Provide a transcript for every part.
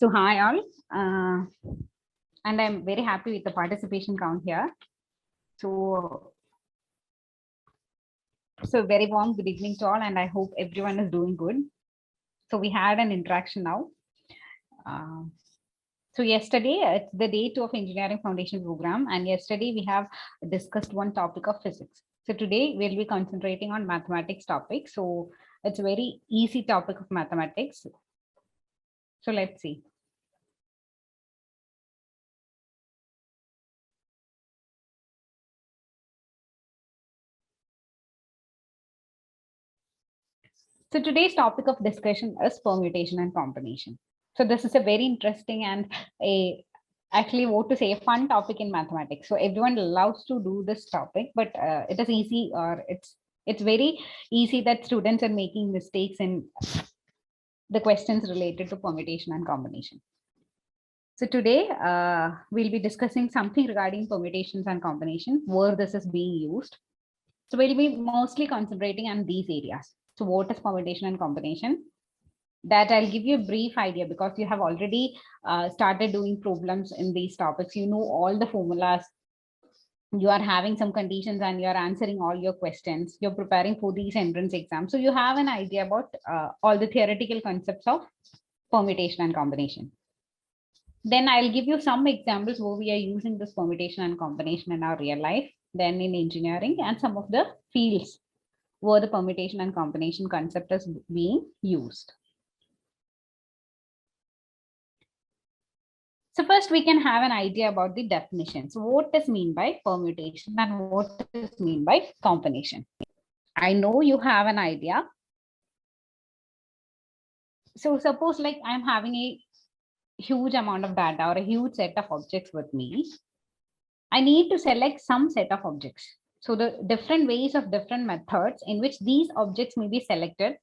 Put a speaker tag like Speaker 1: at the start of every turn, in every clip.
Speaker 1: So hi all, and I'm very happy with the participation count here. So very warm good evening to all, and I hope everyone is doing good. So we had an interaction now. So yesterday, it's the day 2 of Engineering Foundation program, and yesterday we have discussed one topic of physics. So today we'll be concentrating on mathematics topic. So it's a very easy topic of mathematics. So let's see. So today's topic of discussion is permutation and combination. So this is a very interesting and actually what to say, a fun topic in mathematics. So everyone loves to do this topic, but it is easy, or it's very easy that students are making mistakes in the questions related to permutation and combination. So today we'll be discussing something regarding permutations and combination, where this is being used. So we'll be mostly concentrating on these areas. So what is permutation and combination? That I'll give you a brief idea, because you have already started doing problems in these topics. You know all the formulas. You are having some conditions and you are answering all your questions. You're preparing for these entrance exams. So you have an idea about all the theoretical concepts of permutation and combination. Then I'll give you some examples where we are using this permutation and combination in our real life, then in engineering, and some of the fields where the permutation and combination concept is being used. So first we can have an idea about the definition. So what is mean by permutation and what is mean by combination? I know you have an idea. So suppose like I'm having a huge amount of data or a huge set of objects with me. I need to select some set of objects. So the different ways of different methods in which these objects may be selected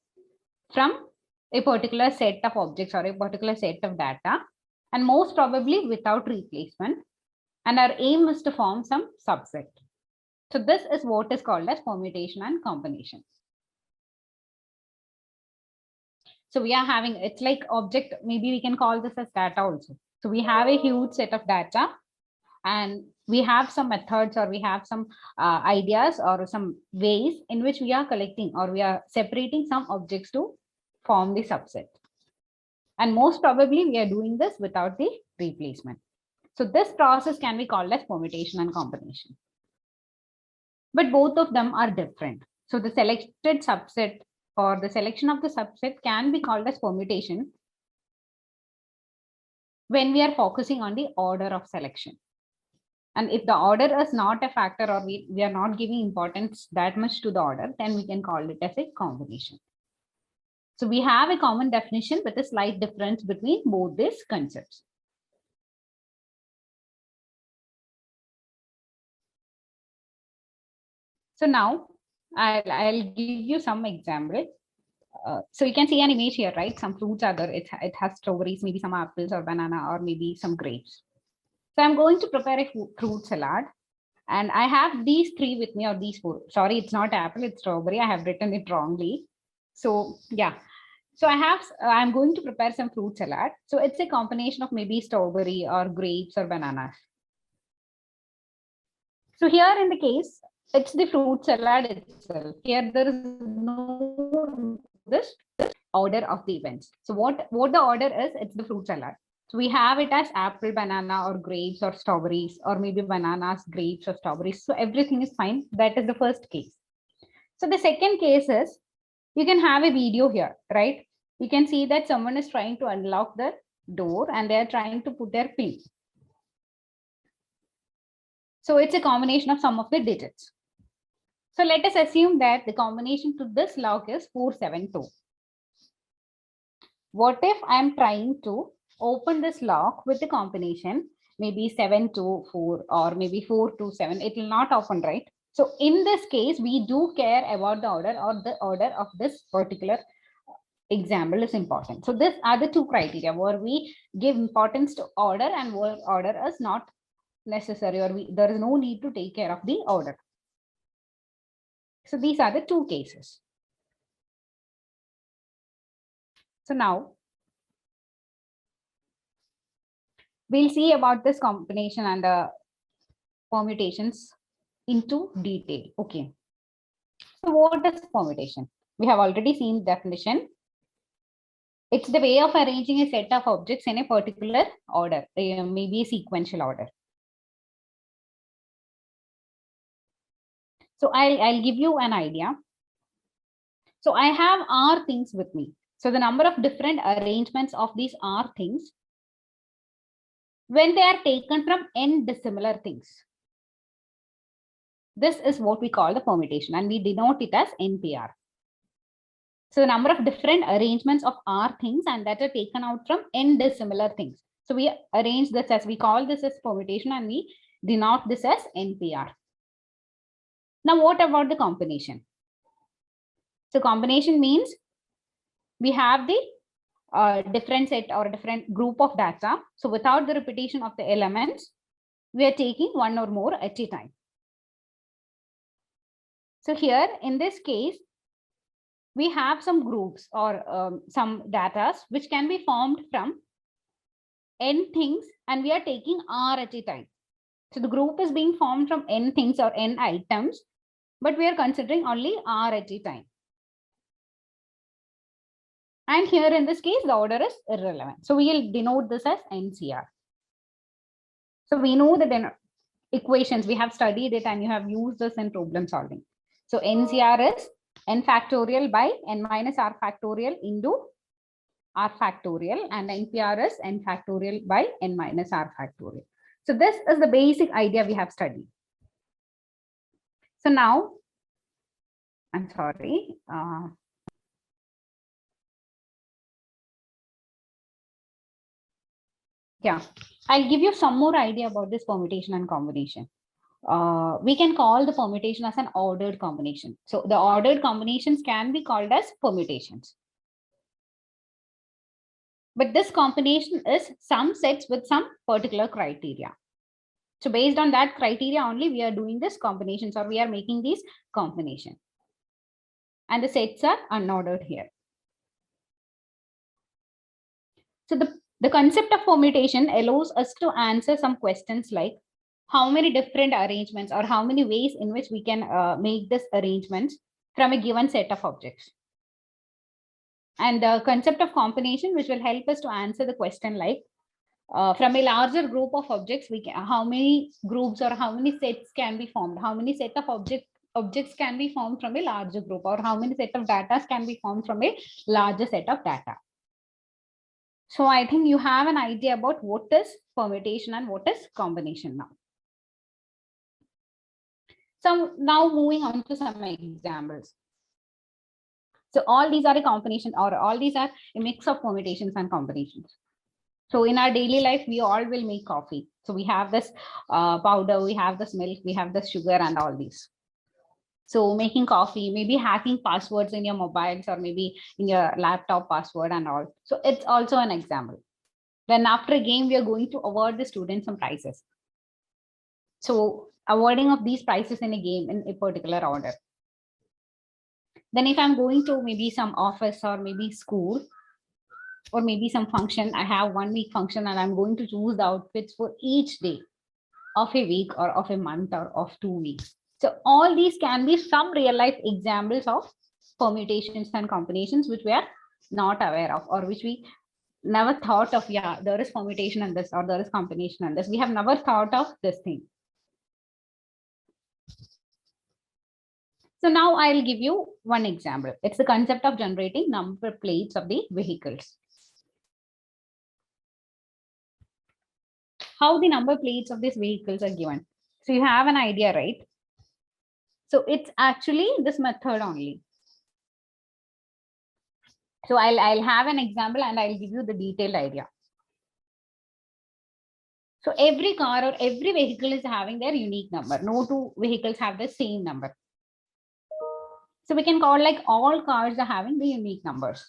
Speaker 1: from a particular set of objects or a particular set of data, and most probably without replacement. And our aim is to form some subset. So this is what is called as permutation and combination. So we are having, it's like object, maybe we can call this as data also. So we have a huge set of data, and we have some methods, or we have some ideas or some ways in which we are collecting or we are separating some objects to form the subset. And most probably we are doing this without the replacement. So this process can be called as permutation and combination. But both of them are different. So the selected subset or the selection of the subset can be called as permutation when we are focusing on the order of selection. And if the order is not a factor, or we are not giving importance that much to the order, then we can call it as a combination. So we have a common definition with a slight difference between both these concepts. So now I'll give you some example. So you can see an image here, right? Some fruits are there. It has strawberries, maybe some apples or banana, or maybe some grapes. So I'm going to prepare a fruit salad. And I have these three with me, or these four. Sorry, it's not apple, it's strawberry. I have written it wrongly. So yeah. So I'm going to prepare some fruit salad. So it's a combination of maybe strawberry or grapes or bananas. So here in the case, it's the fruit salad itself. Here there is no this order of the events. So what the order is, it's the fruit salad. So we have it as apple, banana, or grapes, or strawberries, or maybe bananas, grapes, or strawberries. So everything is fine. That is the first case. So the second case is, you can have a video here, right? You can see that someone is trying to unlock the door and they are trying to put their pin. So it's a combination of some of the digits. So let us assume that the combination to this lock is 472. What if I'm trying to open this lock with the combination maybe 724 or maybe 427? It will not open, right? So in this case, we do care about the order, or the order of this particular example is important. So these are the two criteria where we give importance to order and where order is not necessary, or there is no need to take care of the order. So these are the two cases. So now We'll see about this combination and the permutations into detail. Okay. So what is permutation? We have already seen definition. It's the way of arranging a set of objects in a particular order, maybe a sequential order. So I'll give you an idea. So I have R things with me. So the number of different arrangements of these R things when they are taken from n dissimilar things. This is what we call the permutation, and we denote it as NPR. So the number of different arrangements of R things and that are taken out from n dissimilar things. So we arrange this as, we call this as permutation, and we denote this as NPR. Now, what about the combination? So combination means we have the different set or different group of data. So without the repetition of the elements, we are taking one or more at a time. So here in this case, we have some groups or some data which can be formed from n things, and we are taking R at a time. So the group is being formed from n things or n items, but we are considering only R at a time. And here in this case, the order is irrelevant. So we will denote this as NCR. So we know the equations, we have studied it and you have used this in problem solving. So NCR is n factorial by n minus R factorial into R factorial, and NPR is n factorial by n minus R factorial. So this is the basic idea we have studied. So now, I'm sorry. Yeah, I'll give you some more idea about this permutation and combination. We can call the permutation as an ordered combination. So the ordered combinations can be called as permutations. But this combination is some sets with some particular criteria. So based on that criteria only, we are doing this combinations, or we are making these combinations. And the sets are unordered here. So the concept of permutation allows us to answer some questions like how many different arrangements or how many ways in which we can make this arrangements from a given set of objects. And the concept of combination, which will help us to answer the question like from a larger group of objects, how many groups or how many sets can be formed, how many set of objects can be formed from a larger group, or how many set of data can be formed from a larger set of data. So I think you have an idea about what is permutation and what is combination now. So now moving on to some examples. So all these are a combination, or all these are a mix of permutations and combinations. So in our daily life, we all will make coffee. So we have this powder, we have this milk, we have this sugar and all these. So making coffee, maybe hacking passwords in your mobiles or maybe in your laptop password and all. So it's also an example. Then after a game, we are going to award the students some prizes. So awarding of these prizes in a game in a particular order. Then if I'm going to maybe some office or maybe school or maybe some function, I have 1 week function and I'm going to choose the outfits for each day of a week or of a month or of 2 weeks. So all these can be some real life examples of permutations and combinations which we are not aware of, or which we never thought of. Yeah, there is permutation and this, or there is combination and this. We have never thought of this thing. So now I'll give you one example. It's the concept of generating number plates of the vehicles. How the number plates of these vehicles are given. So you have an idea, right? So it's actually this method only. So I'll have an example and I'll give you the detailed idea. So every car or every vehicle is having their unique number. No two vehicles have the same number. So we can call like all cars are having the unique numbers.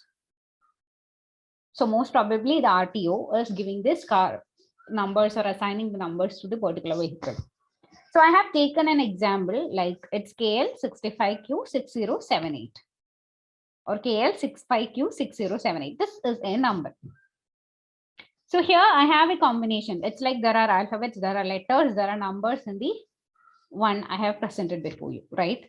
Speaker 1: So most probably the RTO is giving this car numbers or assigning the numbers to the particular vehicle. So I have taken an example like it's KL65Q6078 or KL65Q6078. This is a number. So here I have a combination. It's like there are alphabets, there are letters, there are numbers in the one I have presented before you, right?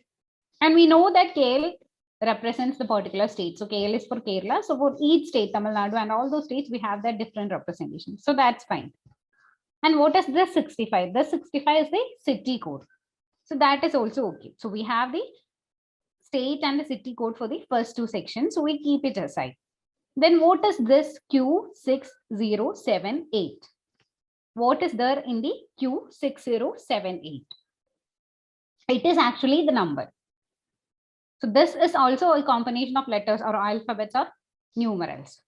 Speaker 1: And we know that KL represents the particular state. So KL is for Kerala. So for each state, Tamil Nadu and all those states, we have that different representation. So that's fine. And what is this 65? This 65 is the city code. So that is also okay. So we have the state and the city code for the first two sections. So we keep it aside. Then what is this Q6078? What is there in the Q6078? It is actually the number. So this is also a combination of letters or alphabets or numerals.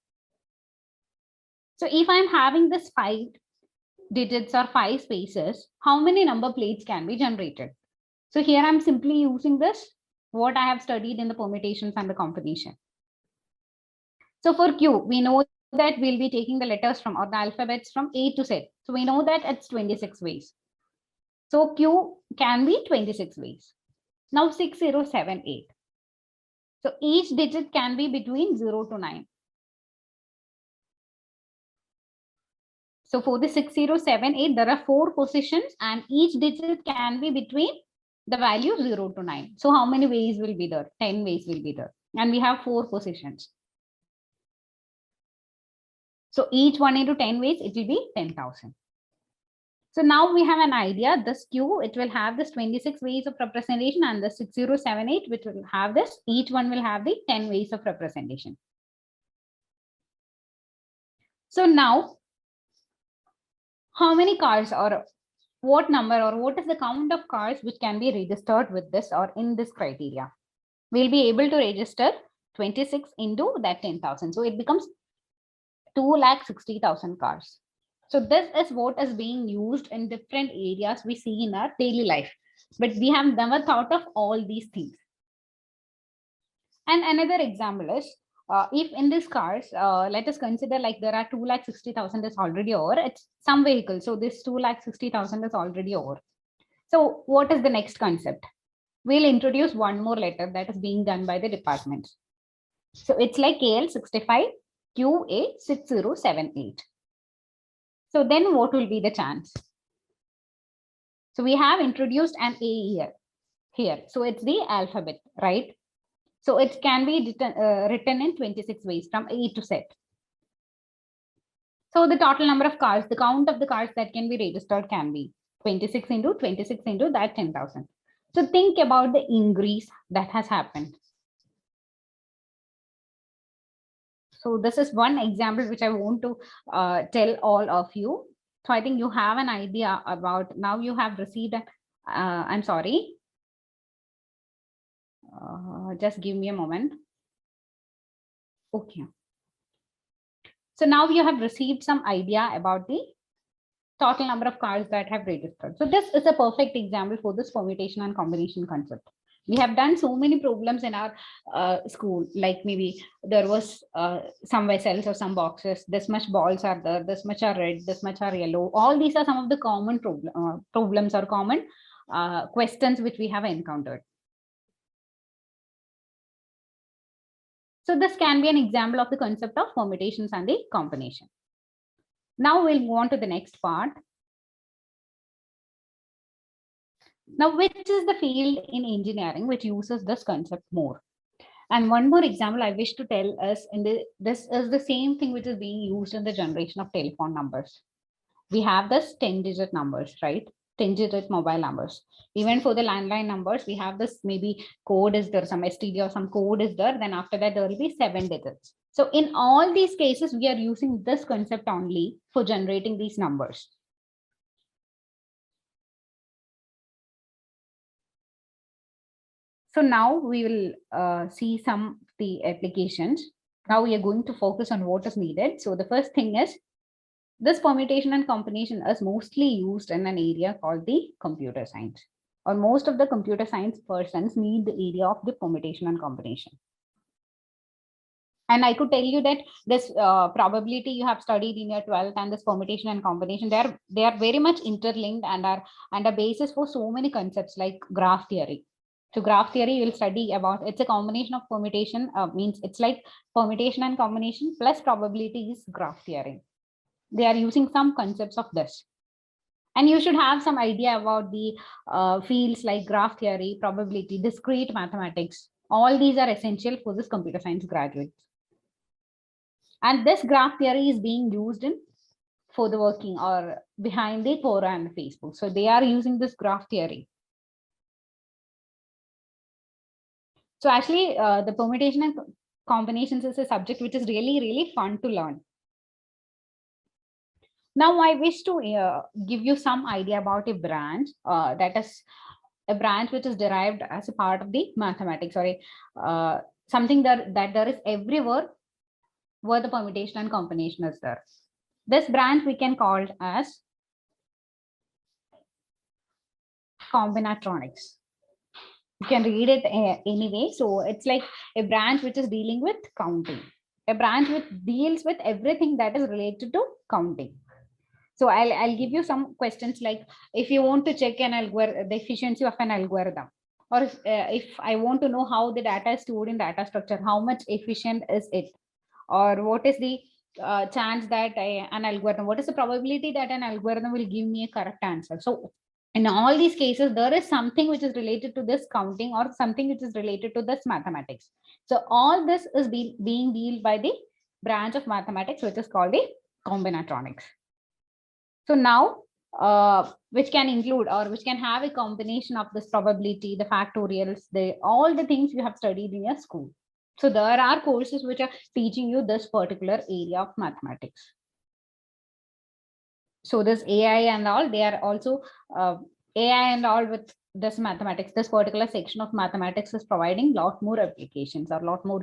Speaker 1: So if I'm having this 5 digits or 5 spaces, how many number plates can be generated? So here I'm simply using this, what I have studied in the permutations and the combination. So for Q, we know that we'll be taking the letters from or the alphabets from A to Z. So we know that it's 26 ways. So Q can be 26 ways. Now 6078. So each digit can be between 0 to 9. So for the 6078, there are 4 positions and each digit can be between the value 0 to 9. So how many ways will be there? 10 ways will be there. And we have 4 positions. So each one into 10 ways, it will be 10,000. So now we have an idea, this Q, it will have this 26 ways of representation and the 6078, which will have this, each one will have the 10 ways of representation. So now, how many cars or what number or what is the count of cars which can be registered with this or in this criteria? We'll be able to register 26 into that 10,000. So it becomes 2,60,000 cars. So this is what is being used in different areas we see in our daily life, but we have never thought of all these things. And another example is, if in these cars, let us consider like there are 2,60,000 is already over, it's some vehicle. So this 2,60,000 is already over. So what is the next concept? We'll introduce one more letter that is being done by the departments. So it's like KL65 QA6078. So then what will be the chance? So we have introduced an A here. So it's the alphabet, right? So it can be written in 26 ways from A to Z. So the total number of cars, the count of the cars that can be registered can be 26 into that 10,000. So think about the increase that has happened. So this is one example which I want to tell all of you. So I think you have an idea about, now you have received, I'm sorry. Just give me a moment. Okay. So now you have received some idea about the total number of cars that have registered. So this is a perfect example for this permutation and combination concept. We have done so many problems in our school, like maybe there was some vessels or some boxes, this much balls are there, this much are red, this much are yellow. All these are some of the common problems or common questions which we have encountered. So this can be an example of the concept of permutations and the combination. Now we'll move on to the next part. Now, which is the field in engineering which uses this concept more? And one more example I wish to tell us, this is the same thing which is being used in the generation of telephone numbers. We have this 10-digit numbers, right? 10-digit mobile numbers. Even for the landline numbers, we have this maybe code is there, some STD or some code is there. Then after that, there will be 7 digits. So in all these cases, we are using this concept only for generating these numbers. So now we will see some of the applications. Now we are going to focus on what is needed. So the first thing is, this permutation and combination is mostly used in an area called the computer science, or most of the computer science persons need the area of the permutation and combination. And I could tell you that this probability you have studied in your 12th and this permutation and combination, they are very much interlinked and are a basis for so many concepts like graph theory. So graph theory you will study about, it's a combination of permutation, means it's like permutation and combination plus probability is graph theory. They are using some concepts of this. And you should have some idea about the fields like graph theory, probability, discrete mathematics. All these are essential for this computer science graduates. And this graph theory is being used in for the working or behind the Quora and the Facebook. So they are using this graph theory. So actually, the permutation and combinations is a subject which is really, really fun to learn. Now, I wish to give you some idea about a branch that is a branch which is derived as a part of the mathematics, or something that there is everywhere where the permutation and combination is there. This branch we can call it as combinatronics. You can read it anyway. So it's like a branch which is dealing with counting, a branch which deals with everything that is related to counting. So I'll give you some questions like, if you want to check an algorithm, the efficiency of an algorithm, or if I want to know how the data is stored in data structure, how much efficient is it, or what is the chance that an algorithm, what is the probability that an algorithm will give me a correct answer. So in all these cases, there is something which is related to this counting or something which is related to this mathematics. So all this is being dealt by the branch of mathematics, which is called the combinatronics. So now, which can include or which can have a combination of this probability, the factorials, all the things you have studied in your school. So there are courses which are teaching you this particular area of mathematics. So this AI and all, they are also AI and all with this mathematics. This particular section of mathematics is providing a lot more applications or a lot more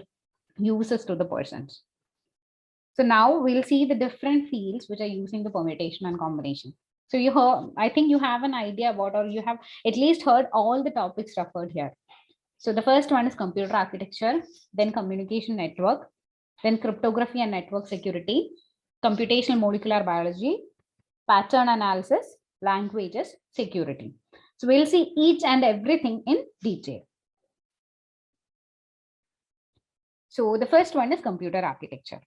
Speaker 1: uses to the persons. So now we'll see the different fields which are using the permutation and combination. So you heard, I think you have an idea about, or you have at least heard all the topics referred here. So the first one is computer architecture, then communication network, then cryptography and network security, computational molecular biology, pattern analysis, languages, security. So we'll see each and everything in detail. So the first one is computer architecture.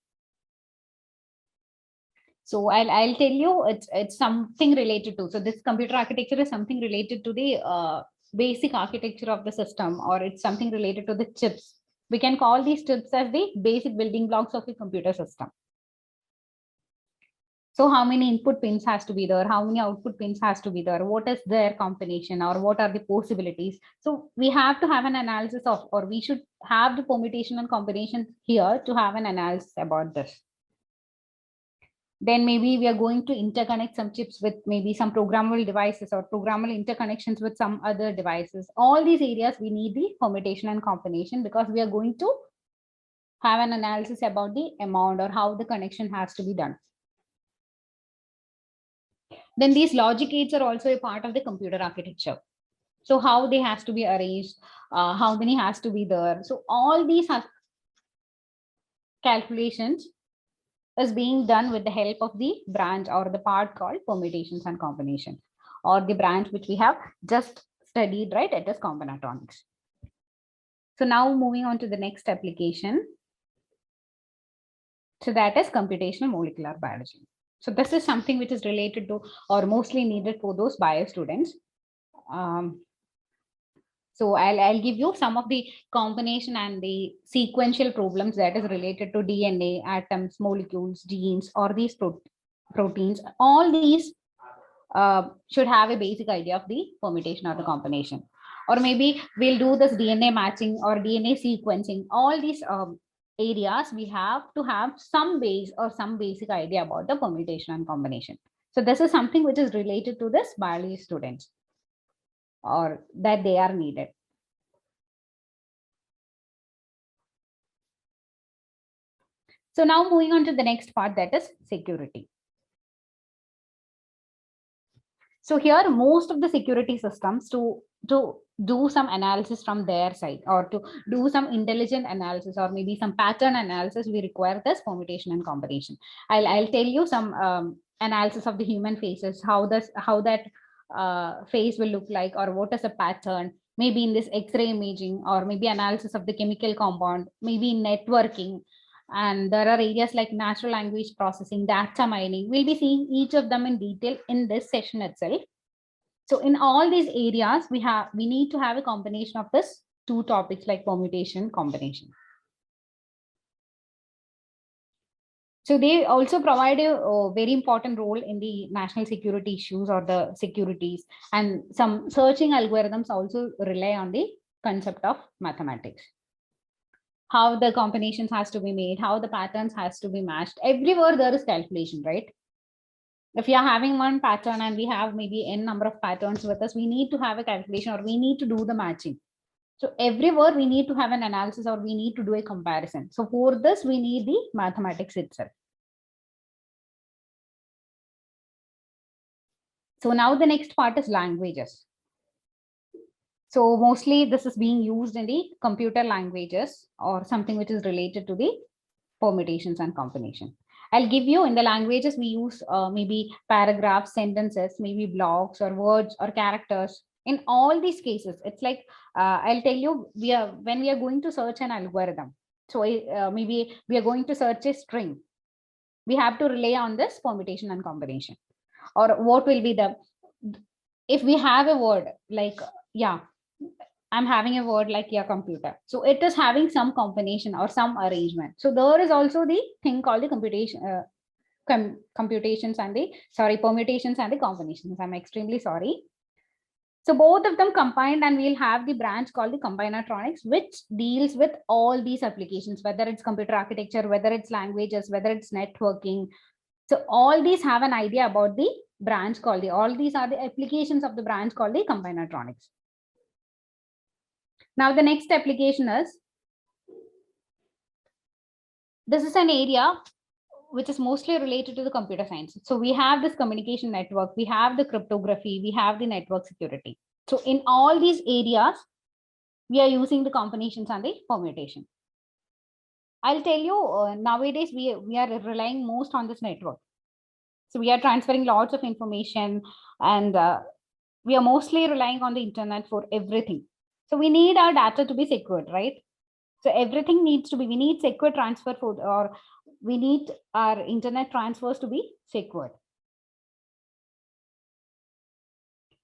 Speaker 1: So I'll tell you, it's something related to, so this computer architecture is something related to the basic architecture of the system, or it's something related to the chips. We can call these chips as the basic building blocks of a computer system. So how many input pins has to be there? How many output pins has to be there? What is their combination, or what are the possibilities? So we have to have an analysis of, or we should have the permutation and combination here to have an analysis about this. Then maybe we are going to interconnect some chips with maybe some programmable devices or programmable interconnections with some other devices. All these areas we need the permutation and combination, because we are going to have an analysis about the amount or how the connection has to be done. Then these logic gates are also a part of the computer architecture. So how they has to be arranged, how many has to be there. So all these calculations is being done with the help of the branch or the part called permutations and combination, or the branch which we have just studied, right? It is combinatronics. So now moving on to the next application. So that is computational molecular biology. So this is something which is related to or mostly needed for those bio students. So I'll give you some of the combination and the sequential problems that is related to DNA, atoms, molecules, genes, or these proteins. All these should have a basic idea of the permutation or the combination. Or maybe we'll do this DNA matching or DNA sequencing. All these areas we have to have some base or some basic idea about the permutation and combination. So this is something which is related to this biology students, or that they are needed. So now moving on to the next part, that is security. So here most of the security systems to do some analysis from their side, or to do some intelligent analysis, or maybe some pattern analysis, we require this permutation and combination. I'll tell you some analysis of the human faces, how that face will look like, or what is a pattern, maybe in this X-ray imaging, or maybe analysis of the chemical compound, maybe in networking. And there are areas like natural language processing, data mining. We'll be seeing each of them in detail in this session itself. So in all these areas, we need to have a combination of this two topics like permutation, combination. So they also provide a very important role in the national security issues or the securities, and some searching algorithms also rely on the concept of mathematics. How the combinations has to be made, how the patterns has to be matched. Everywhere there is calculation, right? If you are having one pattern and we have maybe n number of patterns with us, we need to have a calculation or we need to do the matching. So everywhere we need to have an analysis or we need to do a comparison. So for this, we need the mathematics itself. So now the next part is languages. So mostly this is being used in the computer languages or something which is related to the permutations and combination. I'll give you in the languages we use maybe paragraphs, sentences, maybe blocks or words or characters. In all these cases, it's like I'll tell you when we are going to search an algorithm. So maybe we are going to search a string. We have to rely on this permutation and combination. Or what will be if we have a word like, yeah, I'm having a word like your computer. So it is having some combination or some arrangement. So there is also the thing called the computations and permutations and the combinations. I'm extremely sorry. So both of them combined, and we'll have the branch called the combinatronics, which deals with all these applications, whether it's computer architecture, whether it's languages, whether it's networking. So all these have an idea about the branch called all these are the applications of the branch called the combinatronics. Now the next application is, this is an area which is mostly related to the computer science. So we have this communication network, we have the cryptography, we have the network security. So in all these areas, we are using the combinations and the permutation. I'll tell you, nowadays we are relying most on this network. So we are transferring lots of information, and we are mostly relying on the internet for everything. So we need our data to be secured, right? So everything needs to be, we need secure transfer or we need our internet transfers to be secured.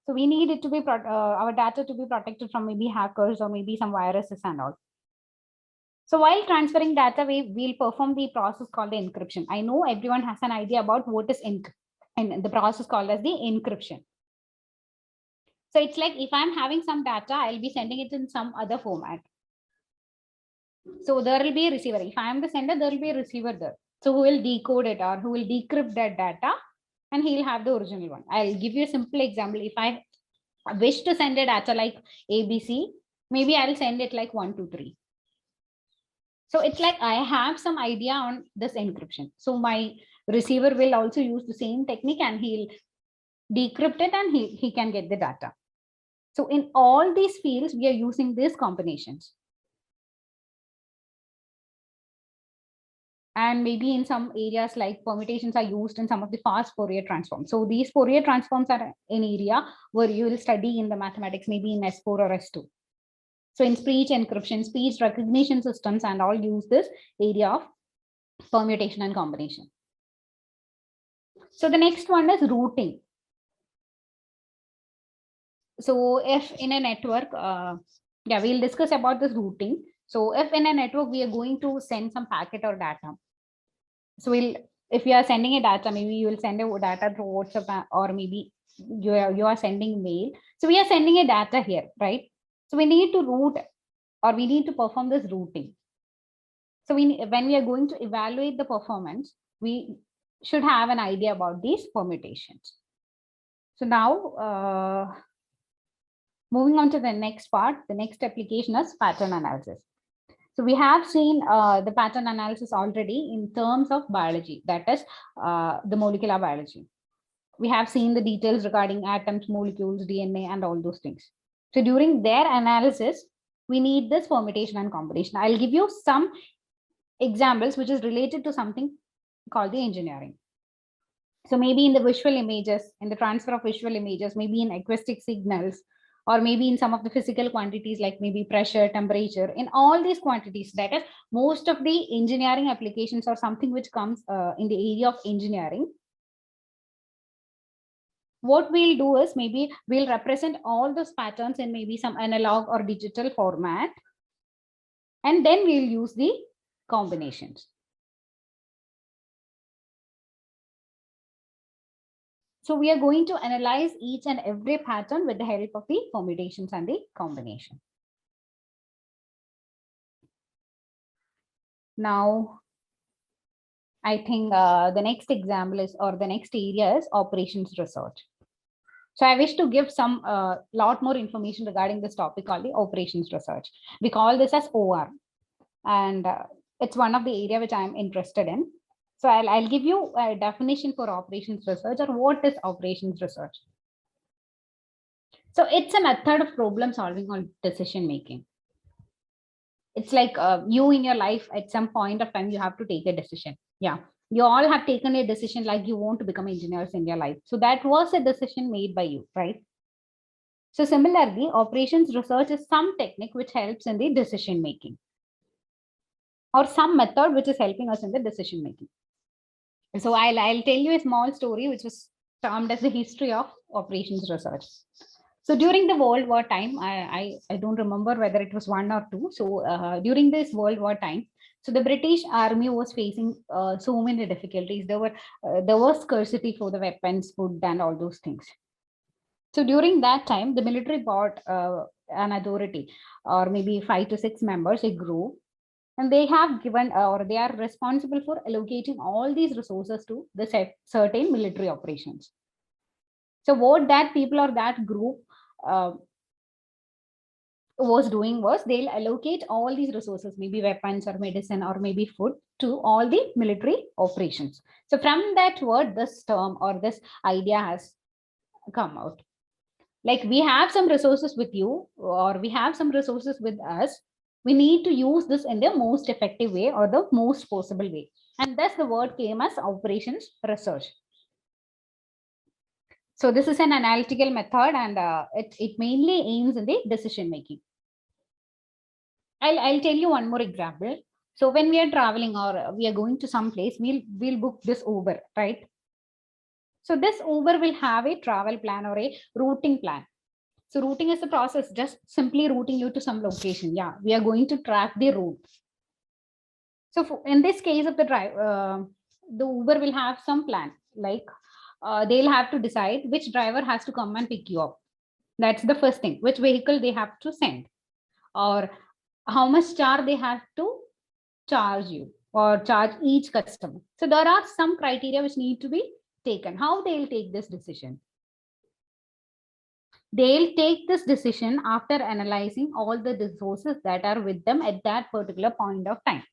Speaker 1: So we need it to be our data to be protected from maybe hackers or maybe some viruses and all. So while transferring data, we'll perform the process called the encryption. I know everyone has an idea about what is and the process called as the encryption. So it's like if I'm having some data, I'll be sending it in some other format. So there will be a receiver. If I am the sender, there will be a receiver there. So who will decode it or who will decrypt that data, and he'll have the original one. I'll give you a simple example. If I wish to send a data like ABC, maybe I'll send it like 1, 2, 3. So it's like I have some idea on this encryption. So my receiver will also use the same technique and he'll decrypt it and he can get the data. So in all these fields, we are using these combinations. And maybe in some areas like permutations are used in some of the fast Fourier transforms. So these Fourier transforms are an area where you will study in the mathematics, maybe in S4 or S2. So in speech encryption, speech recognition systems and all use this area of permutation and combination. So the next one is routing. So if in a network, we'll discuss about this routing. So if in a network, we are going to send some packet or data. So if you are sending a data, maybe you will send a data through WhatsApp or maybe you are sending mail. So we are sending a data here, right? So we need to route or we need to perform this routing. So when we are going to evaluate the performance, we should have an idea about these permutations. So now, moving on to the next part, the next application is pattern analysis. So we have seen the pattern analysis already in terms of biology, that is the molecular biology. We have seen the details regarding atoms, molecules, DNA, and all those things. So during their analysis, we need this permutation and combination. I'll give you some examples which is related to something called the engineering. So maybe in the visual images, in the transfer of visual images, maybe in acoustic signals, or maybe in some of the physical quantities like maybe pressure, temperature, in all these quantities. That is, most of the engineering applications or something which comes in the area of engineering. What we'll do is maybe we'll represent all those patterns in maybe some analog or digital format, and then we'll use the combinations. So we are going to analyze each and every pattern with the help of the permutations and the combination. Now, I think the next example is, or the next area is operations research. So I wish to give some lot more information regarding this topic called the operations research. We call this as OR, and it's one of the area which I'm interested in. So I'll give you a definition for operations research, or what is operations research. So it's a method of problem solving or decision making. It's like you in your life, at some point of time, you have to take a decision. Yeah, you all have taken a decision like you want to become engineers in your life. So that was a decision made by you, right? So similarly, operations research is some technique which helps in the decision making, or some method which is helping us in the decision making. So I'll tell you a small story which was termed as the history of operations research. So during the World War time, I don't remember whether it was one or two. So during this World War time, so the British Army was facing so many difficulties. There was scarcity for the weapons, food, and all those things. So during that time, the military bought an authority, or maybe 5 to 6 members, a group, and they have given, or they are responsible for allocating all these resources to the certain military operations. So what that people or that group was doing was, they'll allocate all these resources, maybe weapons or medicine or maybe food, to all the military operations. So from that word, this term or this idea has come out. Like, we have some resources with you, or we have some resources with us. We need to use this in the most effective way, or the most possible way. And thus the word came as operations research. So this is an analytical method, and it mainly aims in the decision making. I'll tell you one more example. So when we are traveling, or we are going to some place, we'll book this Uber, right? So this Uber will have a travel plan or a routing plan. So routing is the process, just simply routing you to some location. Yeah, we are going to track the route. So in this case of the the Uber will have some plan, like they'll have to decide which driver has to come and pick you up. That's the first thing. Which vehicle they have to send, or how much charge they have to charge you, or charge each customer. So there are some criteria which need to be taken. How they'll take this decision? They'll take this decision after analyzing all the resources that are with them at that particular point of time.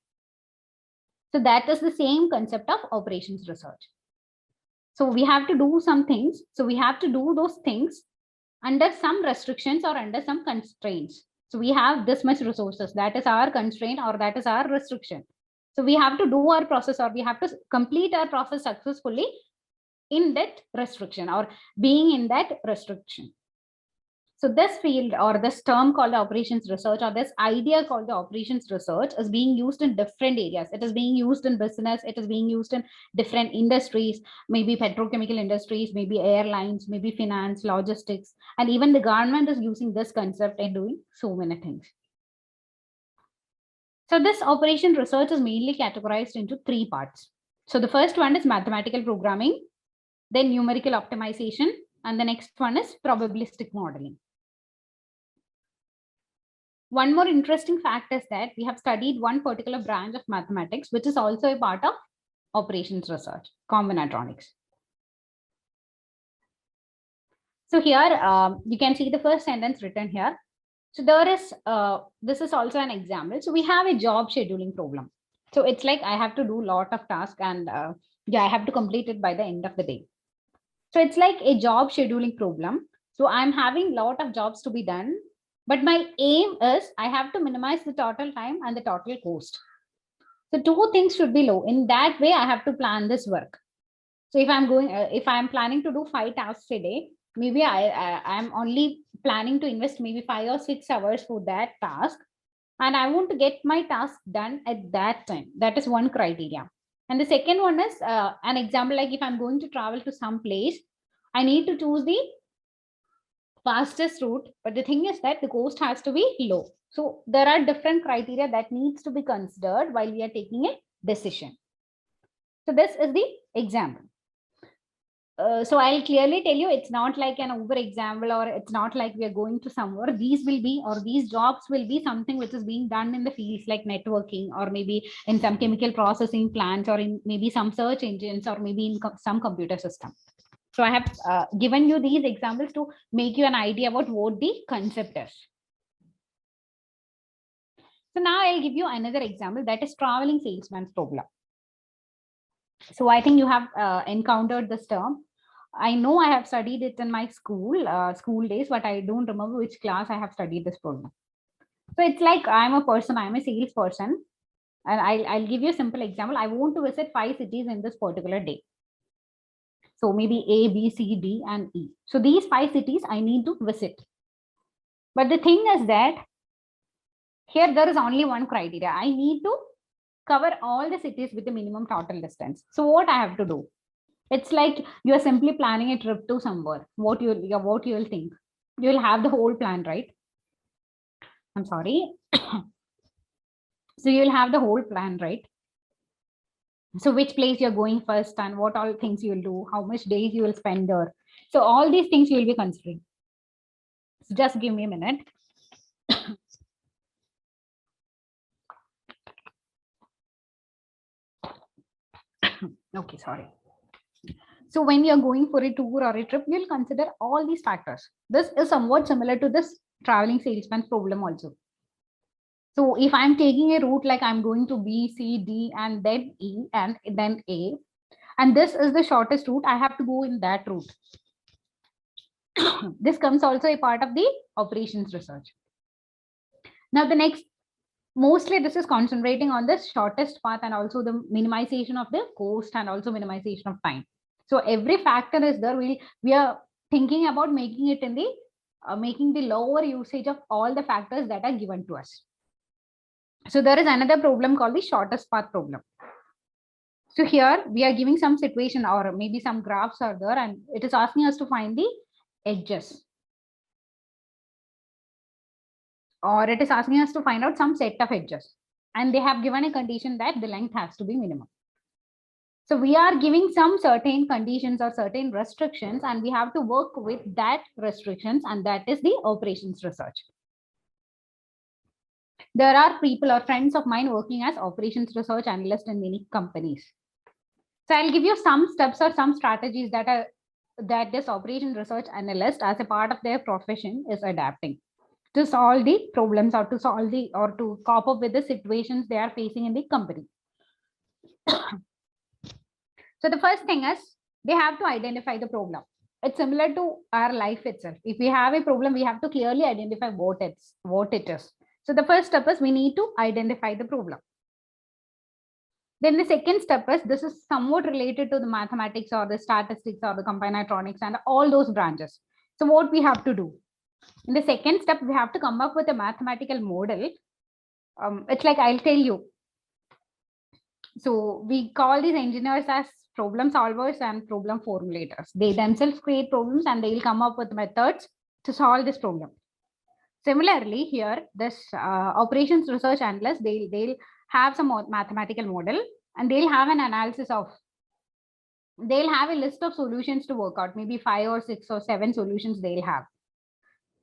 Speaker 1: So that is the same concept of operations research. So we have to do some things. So we have to do those things under some restrictions or under some constraints. So we have this much resources. That is our constraint, or that is our restriction. So we have to do our process, or we have to complete our process successfully in that restriction, or being in that restriction. So this field, or this term called the operations research, or this idea called the operations research, is being used in different areas. It is being used in business. It is being used in different industries, maybe petrochemical industries, maybe airlines, maybe finance, logistics, and even the government is using this concept and doing so many things. So this operation research is mainly categorized into 3 parts. So the first one is mathematical programming, then numerical optimization, and the next one is probabilistic modeling. One more interesting fact is that we have studied one particular branch of mathematics, which is also a part of operations research, combinatorics. So here you can see the first sentence written here. So there is, this is also an example. So we have a job scheduling problem. So it's like I have to do a lot of tasks, and yeah, I have to complete it by the end of the day. So it's like a job scheduling problem. So I'm having a lot of jobs to be done, but my aim is I have to minimize the total time and the total cost. So 2 things should be low. In that way, I have to plan this work. So if I'm planning to do 5 tasks a day, maybe I'm only planning to invest maybe 5 or 6 hours for that task, and I want to get my task done at that time. That is one criteria. And the second one is an example, like if I'm going to travel to some place, I need to choose the fastest route, but the thing is that the cost has to be low. So there are different criteria that needs to be considered while we are taking a decision. So this is the example. So I'll clearly tell you, it's not like an Uber example, or it's not like we are going to somewhere. These will be, or these jobs will be something which is being done in the fields like networking, or maybe in some chemical processing plants, or in maybe some search engines, or maybe in some computer system. So I have given you these examples to make you an idea about what the concept is. So now I'll give you another example, that is traveling salesman's problem. So I think you have encountered this term. I know I have studied it in my school days, but I don't remember which class I have studied this problem. So it's like I'm a salesperson, and I'll give you a simple example. I want to visit 5 cities in this particular day. So maybe A, B, C, D, and E. So these 5 cities I need to visit. But the thing is that here there is only one criteria. I need to cover all the cities with the minimum total distance. So what I have to do? It's like you are simply planning a trip to somewhere. What you will think? You will have the whole plan, right? I'm sorry. So you'll have the whole plan, right? So which place you're going first, and what all things you'll do, how much days you will spend there. So all these things you will be considering. So just give me a minute. Okay, sorry. So when you're going for a tour or a trip, you'll consider all these factors. This is somewhat similar to this traveling salesman's problem also. So if I'm taking a route like I'm going to B, C, D, and then E, and then A, and this is the shortest route, I have to go in that route. This comes also a part of the operations research. Now the next, mostly this is concentrating on the shortest path and also the minimization of the cost and also minimization of time. So every factor is there. We are thinking about making it in the making the lower usage of all the factors that are given to us. So there is another problem called the shortest path problem. So here we are giving some situation, or maybe some graphs are there, and it is asking us to find the edges, or it is asking us to find out some set of edges, and they have given a condition that the length has to be minimum. So we are giving some certain conditions or certain restrictions, and we have to work with that restrictions, and that is the operations research. There are people or friends of mine working as operations research analyst in many companies. So I'll give you some steps or some strategies that this operations research analyst as a part of their profession is adapting to solve the problems, or to cope up with the situations they are facing in the company. So the first thing is they have to identify the problem. It's similar to our life itself. If we have a problem, we have to clearly identify what it is. So the first step is we need to identify the problem. Then the second step is, this is somewhat related to the mathematics or the statistics or the combinatorics and all those branches. So what we have to do? In the second step, we have to come up with a mathematical model. It's like, I'll tell you. So we call these engineers as problem solvers and problem formulators. They themselves create problems and they will come up with methods to solve this problem. Similarly, here, this operations research analyst, they'll have some mathematical model, and they'll have an analysis of, they'll have a list of solutions to work out, maybe 5 or 6 or 7 solutions they'll have.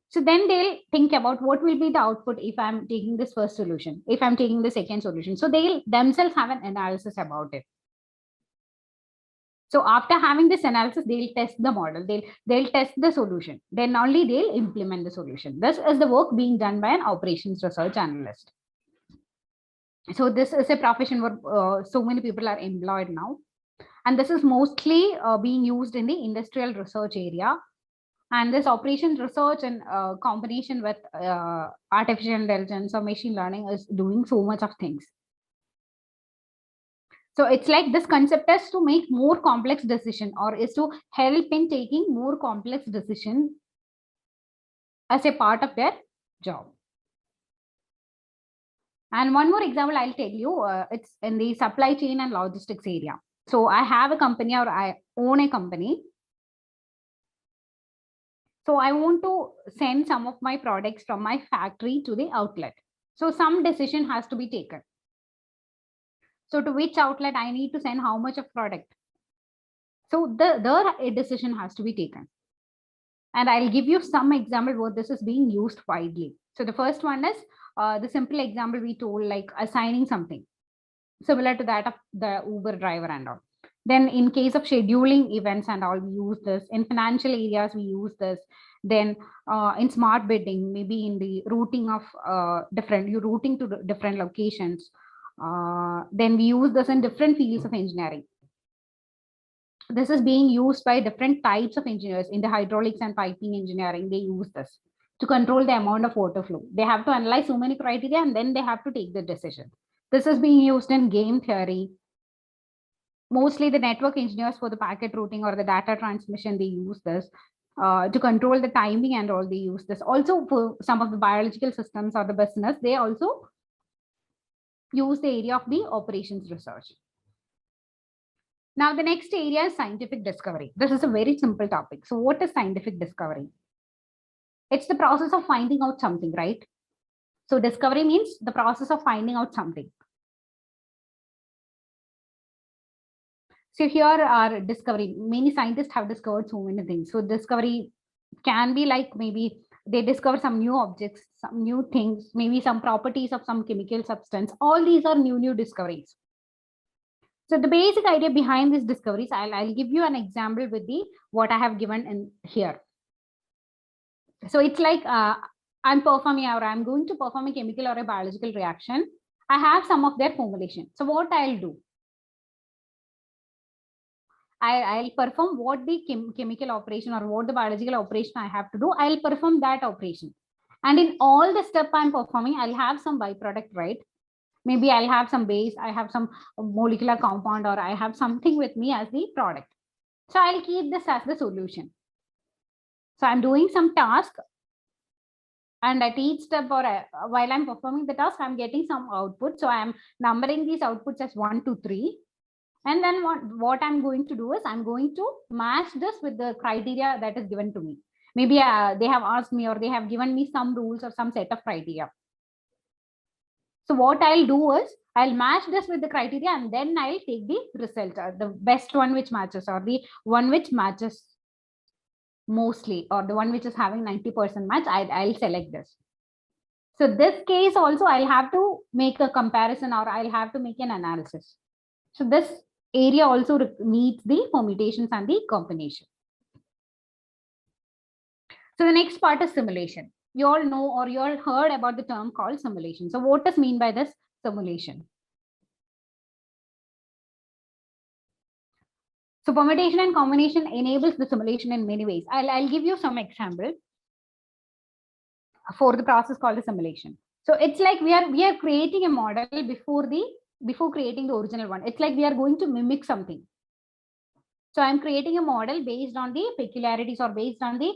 Speaker 1: So then they'll think about what will be the output if I'm taking this first solution, if I'm taking the second solution. So they'll themselves have an analysis about it. So after having this analysis, they'll test the model, they'll test the solution, then only they'll implement the solution. This is the work being done by an operations research analyst. So this is a profession where so many people are employed now. And this is mostly being used in the industrial research area. And this operations research and combination with artificial intelligence or machine learning is doing so much of things. So it's like this concept is to make more complex decision, or is to help in taking more complex decision as a part of their job. And one more example I'll tell you, it's in the supply chain and logistics area. So I have a company, or I own a company. So I want to send some of my products from my factory to the outlet. So some decision has to be taken. So to which outlet I need to send how much of product. So a decision has to be taken. And I'll give you some example where this is being used widely. So the first one is the simple example we told, like assigning something similar to that of the Uber driver and all. Then in case of scheduling events and all, we use this. In financial areas, we use this. Then in smart bidding, maybe in the routing of routing to different locations. Then we use this in different fields of engineering. This is being used by different types of engineers. In the hydraulics and piping engineering, they use this to control the amount of water flow. They have to analyze so many criteria and then they have to take the decision. This is being used in game theory. Mostly the network engineers for the packet routing or the data transmission, they use this to control the timing and all, they use this. Also for some of the biological systems or the business, they also use the area of the operations research. Now, the next area is scientific discovery. This is a very simple topic. So what is scientific discovery? It's the process of finding out something, right? So discovery means the process of finding out something. So here are discovery. Many scientists have discovered so many things. So discovery can be like maybe they discover some new objects, some new things, maybe some properties of some chemical substance. All these are new discoveries. So the basic idea behind these discoveries, I'll give you an example with the what I have given in here. So it's like I'm performing, or I'm going to perform a chemical or a biological reaction. I have some of their formulation. So what I'll do, I'll perform what the chemical operation or what the biological operation I have to do. I'll perform that operation. And in all the step I'm performing, I'll have some byproduct, right? Maybe I'll have some base, I have some molecular compound, or I have something with me as the product. So I'll keep this as the solution. So I'm doing some task, and at each step, or while I'm performing the task, I'm getting some output. So I'm numbering these outputs as 1, 2, 3. And then what I'm going to do is I'm going to match this with the criteria that is given to me. Maybe they have asked me, or they have given me some rules or some set of criteria. So what I'll do is I'll match this with the criteria, and then I'll take the result, the best one which matches, or the one which matches mostly, or the one which is having 90% match. I'll select this. So this case also I'll have to make a comparison, or I'll have to make an analysis. So this area also needs the permutations and the combination. So the next part is simulation. You all know, or you all heard about the term called simulation. So what does mean by this simulation? So permutation and combination enables the simulation in many ways. I'll give you some example for the process called the simulation. So it's like we are creating a model before creating the original one. It's like we are going to mimic something. So I'm creating a model based on the peculiarities, or based on the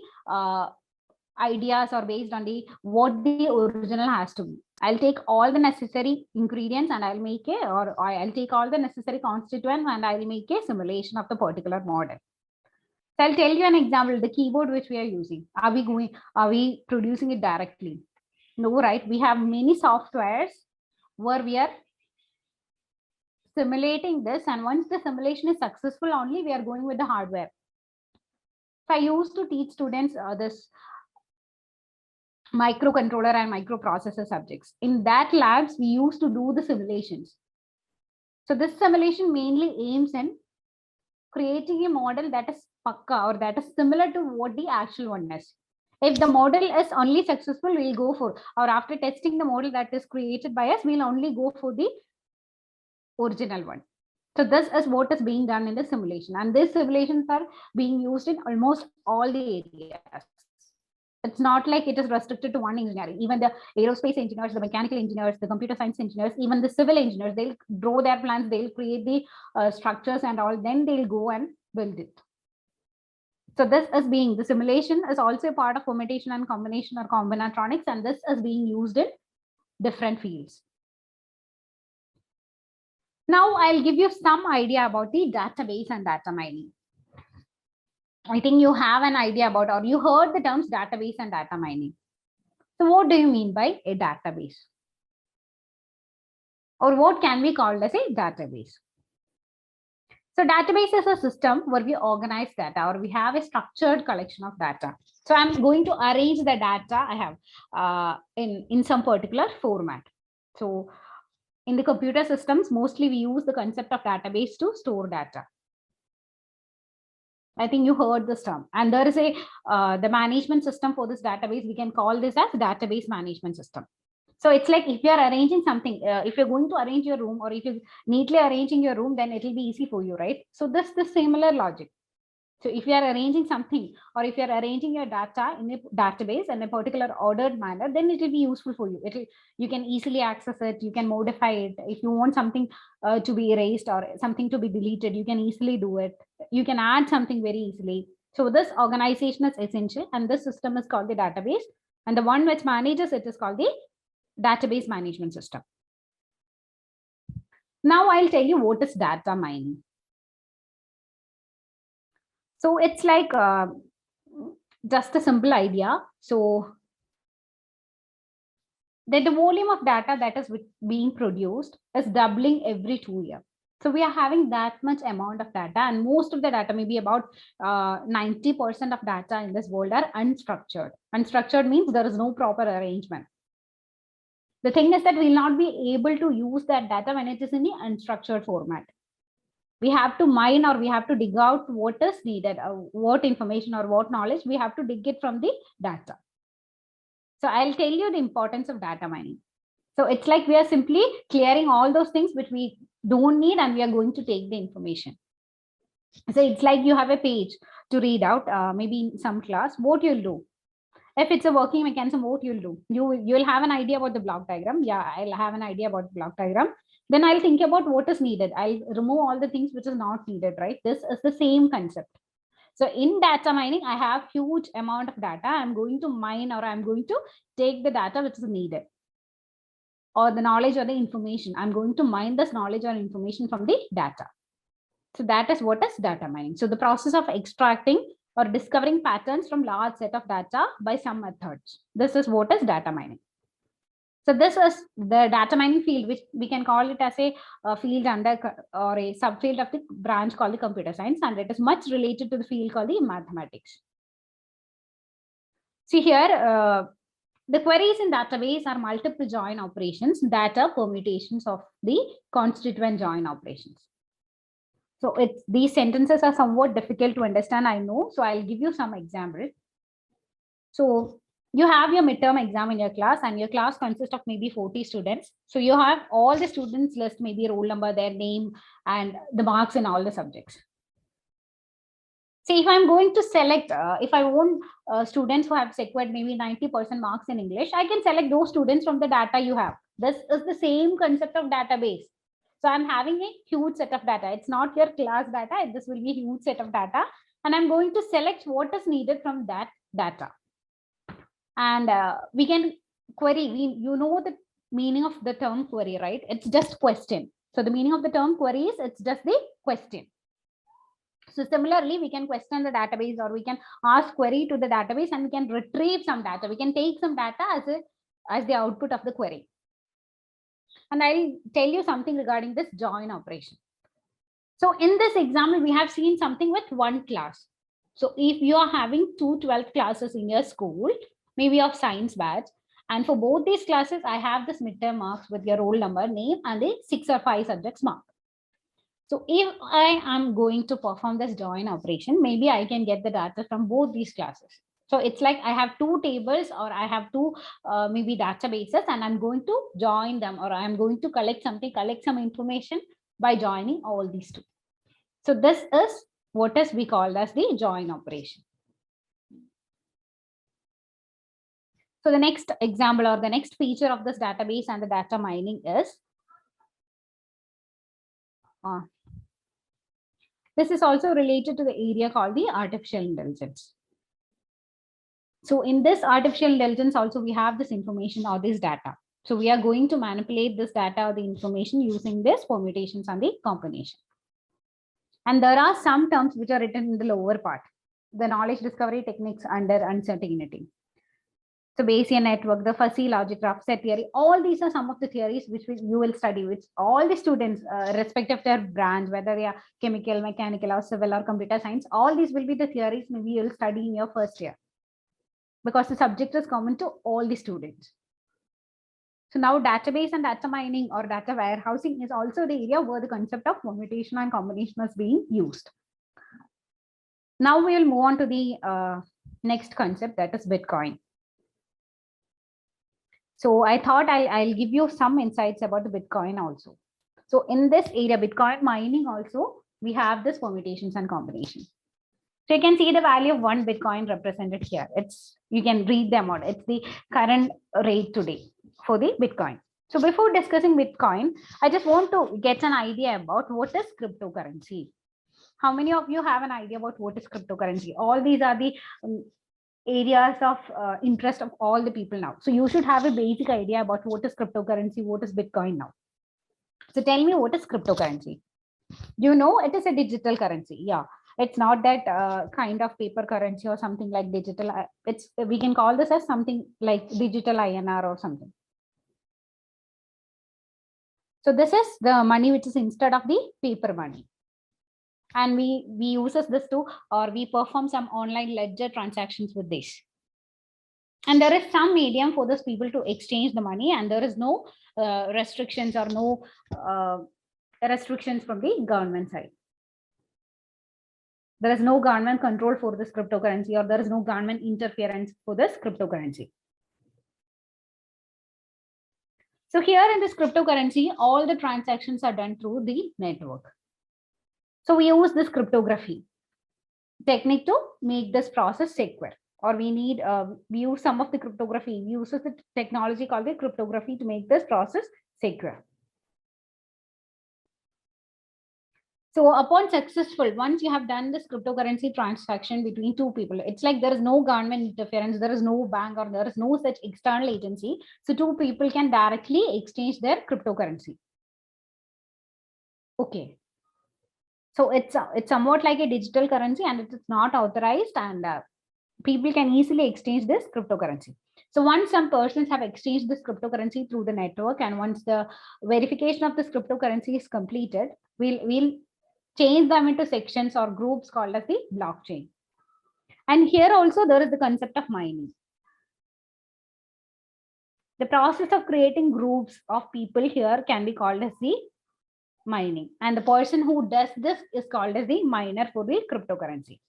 Speaker 1: ideas, or based on the what the original has to be. I'll take all the necessary ingredients and I'll make I'll take all the necessary constituents and I'll make a simulation of the particular model. So I'll tell you an example, the keyboard which we are using. Are we producing it directly? No, right? We have many softwares where we are simulating this, and once the simulation is successful, only we are going with the hardware. So I used to teach students this microcontroller and microprocessor subjects. In that labs, we used to do the simulations. So this simulation mainly aims in creating a model that is pakka, or that is similar to what the actual one is. If the model is only successful, we'll go for, or after testing the model that is created by us, we'll only go for the original one. So this is what is being done in the simulation, and these simulations are being used in almost all the areas. It's not like it is restricted to one engineering. Even the aerospace engineers, the mechanical engineers, the computer science engineers, even the civil engineers, they'll draw their plans, they'll create the structures and all, then they'll go and build it. So this is being, the simulation is also a part of permutation and combination or combinatronics, and this is being used in different fields. Now I'll give you some idea about the database and data mining. I think you have an idea about, or you heard the terms database and data mining. So what do you mean by a database? Or what can be called as a database? So database is a system where we organize data, or we have a structured collection of data. So I'm going to arrange the data I have in some particular format. So in the computer systems, mostly we use the concept of database to store data. I think you heard this term. And there is a the management system for this database. We can call this as database management system. So it's like if you're arranging something, if you're going to arrange your room, or if you're neatly arranging your room, then it will be easy for you, right? So this is the similar logic. So if you are arranging something, or if you're arranging your data in a database in a particular ordered manner, then it will be useful for you. You can easily access it. You can modify it. If you want something to be erased or something to be deleted, you can easily do it. You can add something very easily. So this organization is essential, and this system is called the database. And the one which manages it is called the database management system. Now I'll tell you what is data mining. So it's like just a simple idea. So that the volume of data that is being produced is doubling every 2 years. So we are having that much amount of data, and most of the data, maybe about 90% of data in this world are unstructured. Unstructured means there is no proper arrangement. The thing is that we'll not be able to use that data when it is in the unstructured format. We have to mine, or we have to dig out what is needed, what information or what knowledge we have to dig it from the data. So I'll tell you the importance of data mining. So it's like we are simply clearing all those things which we don't need, and we are going to take the information. So it's like you have a page to read out, maybe in some class. What you'll do, if it's a working mechanism, what you'll do, you'll have an idea about the block diagram. Yeah, I'll have an idea about the block diagram. Then I'll think about what is needed. I'll remove all the things which is not needed, right? This is the same concept. So in data mining, I have huge amount of data. I'm going to mine, or I'm going to take the data which is needed, or the knowledge or the information. I'm going to mine this knowledge or information from the data. So that is what is data mining. So the process of extracting or discovering patterns from large set of data by some methods. This is what is data mining. So this is the data mining field, which we can call it as a field under, or a subfield of the branch called the computer science, and it is much related to the field called the mathematics. See here, the queries in database are multiple join operations that are permutations of the constituent join operations. So these sentences are somewhat difficult to understand, I know. So I'll give you some examples. So you have your midterm exam in your class, and your class consists of maybe 40 students. So you have all the students list, maybe roll number, their name, and the marks in all the subjects. See, if I'm going to select, if I want students who have secured maybe 90% marks in English, I can select those students from the data you have. This is the same concept of database. So I'm having a huge set of data. It's not your class data. This will be a huge set of data. And I'm going to select what is needed from that data. And we can query. You know the meaning of the term query, right? It's just question. So the meaning of the term query is it's just the question. So similarly, we can question the database, or we can ask query to the database, and we can retrieve some data. We can take some data as the output of the query. And I'll tell you something regarding this join operation. So in this example, we have seen something with one class. So if you are having 12th classes in your school, maybe of science batch, and for both these classes, I have this midterm marks with your roll number, name, and the 6 or 5 subjects mark. So if I am going to perform this join operation, maybe I can get the data from both these classes. So it's like I have 2 tables, or I have 2 maybe databases, and I'm going to join them, or I'm going to collect some information by joining all these 2. So this is what is we call as the join operation. So the next example or the next feature of this database and the data mining is this is also related to the area called the artificial intelligence. So in this artificial intelligence also we have this information or this data. So we are going to manipulate this data or the information using this permutations and the combination. And there are some terms which are written in the lower part, the knowledge discovery techniques under uncertainty. So Bayesian network, the fuzzy logic graph, set theory, all these are some of the theories which you will study, which all the students, respective of their branch, whether they are chemical, mechanical, or civil or computer science, all these will be the theories maybe you'll study in your first year, because the subject is common to all the students. So now database and data mining or data warehousing is also the area where the concept of permutation and combination is being used. Now we will move on to the next concept, that is Bitcoin. So I thought I'll give you some insights about the Bitcoin also. So in this area, Bitcoin mining also, we have this permutations and combinations. So you can see the value of one Bitcoin represented here. You can read them out. It's the current rate today for the Bitcoin. So before discussing Bitcoin, I just want to get an idea about what is cryptocurrency. How many of you have an idea about what is cryptocurrency? All these are the areas of interest of all the people now. So you should have a basic idea about what is cryptocurrency, what is Bitcoin now. So tell me, what is cryptocurrency? You know, it is a digital currency. Yeah, it's not that kind of paper currency or something like digital. We can call this as something like digital INR or something. So this is the money which is instead of the paper money. And we uses this to, or we perform some online ledger transactions with this. And there is some medium for those people to exchange the money, and there is no restrictions or no restrictions from the government side. There is no government control for this cryptocurrency, or there is no government interference for this cryptocurrency. So here in this cryptocurrency, all the transactions are done through the network. So we use this cryptography technique to make this process secure, or we use some of the cryptography. We use the technology called the cryptography to make this process secure. So upon successful, once you have done this cryptocurrency transaction between two people, it's like there is no government interference, there is no bank, or there is no such external agency. So two people can directly exchange their cryptocurrency. Okay. So it's somewhat like a digital currency, and it is not authorized, and people can easily exchange this cryptocurrency. So once some persons have exchanged this cryptocurrency through the network, and once the verification of this cryptocurrency is completed, we'll change them into sections or groups called as the blockchain. And here also there is the concept of mining. The process of creating groups of people here can be called as the mining. And the person who does this is called as the miner for the cryptocurrency.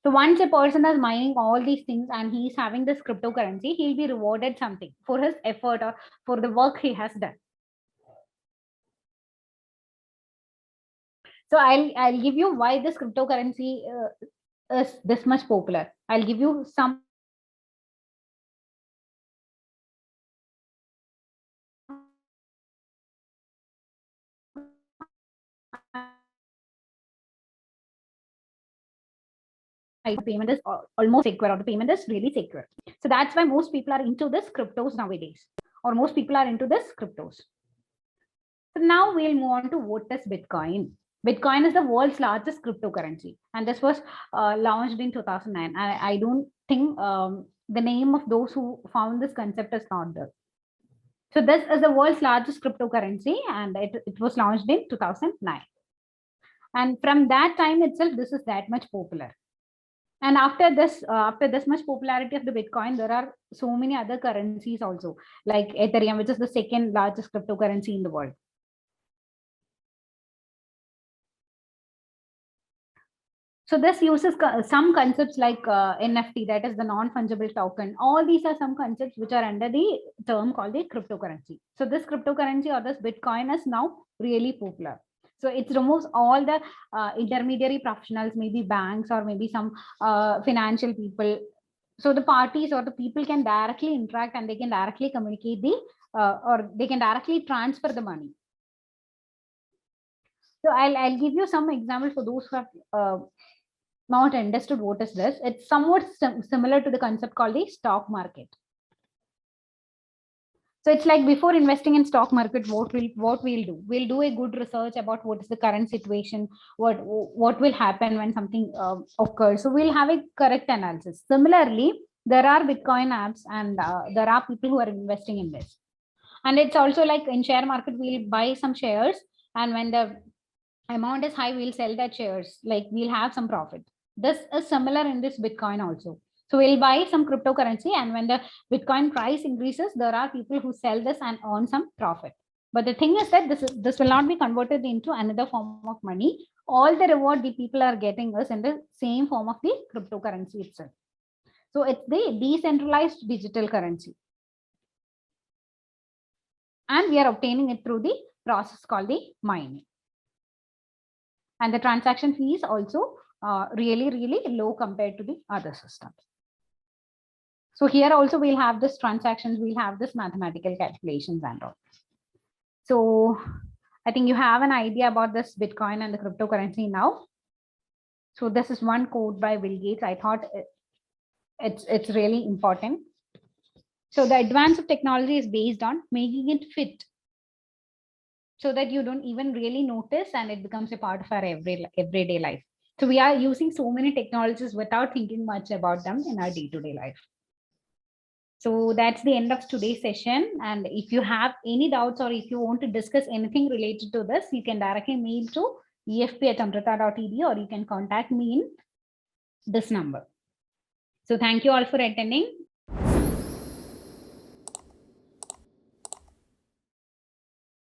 Speaker 1: So once a person is mining all these things and he is having this cryptocurrency, he'll be rewarded something for his effort or for the work he has done. So I'll give you why this cryptocurrency is this much popular. I'll give you some payment is almost secure, or the payment is really secure. So that's why most people are into this cryptos nowadays, or most people are into this cryptos. So now we'll move on to what is Bitcoin. Bitcoin is the world's largest cryptocurrency, and this was launched in 2009. I don't think the name of those who found this concept is not there. So this is the world's largest cryptocurrency, and it was launched in 2009. And from that time itself, this is that much popular. And after this much popularity of the Bitcoin, there are so many other currencies also, like Ethereum, which is the second largest cryptocurrency in the world. So this uses some concepts like NFT, that is the non-fungible token. All these are some concepts which are under the term called the cryptocurrency. So this cryptocurrency or this Bitcoin is now really popular. So it removes all the intermediary professionals, maybe banks or maybe some financial people. So the parties or the people can directly interact and they can directly communicate the or they can directly transfer the money. So I'll give you some examples for those who have not understood what is this. It's somewhat similar to the concept called the stock market. So it's like before investing in stock market, what we'll do? We'll do a good research about what is the current situation, what will happen when something occurs. So we'll have a correct analysis. Similarly, there are Bitcoin apps and there are people who are investing in this. And it's also like in share market, we'll buy some shares, and when the amount is high, we'll sell that shares, like we'll have some profit. This is similar in this Bitcoin also. So we'll buy some cryptocurrency, and when the Bitcoin price increases, there are people who sell this and earn some profit. But the thing is that this will not be converted into another form of money. All the reward the people are getting is in the same form of the cryptocurrency itself. So it's the decentralized digital currency. And we are obtaining it through the process called the mining. And the transaction fee is also really, really low compared to the other systems. So here also we'll have this transactions, we'll have this mathematical calculations and all. So I think you have an idea about this Bitcoin and the cryptocurrency now. So this is one quote by Bill Gates. I thought it's really important. So the advance of technology is based on making it fit so that you don't even really notice and it becomes a part of our everyday life. So we are using so many technologies without thinking much about them in our day-to-day life. So that's the end of today's session. And if you have any doubts or if you want to discuss anything related to this, you can directly mail to efp@amrita.edu or you can contact me in this number. So thank you all for attending.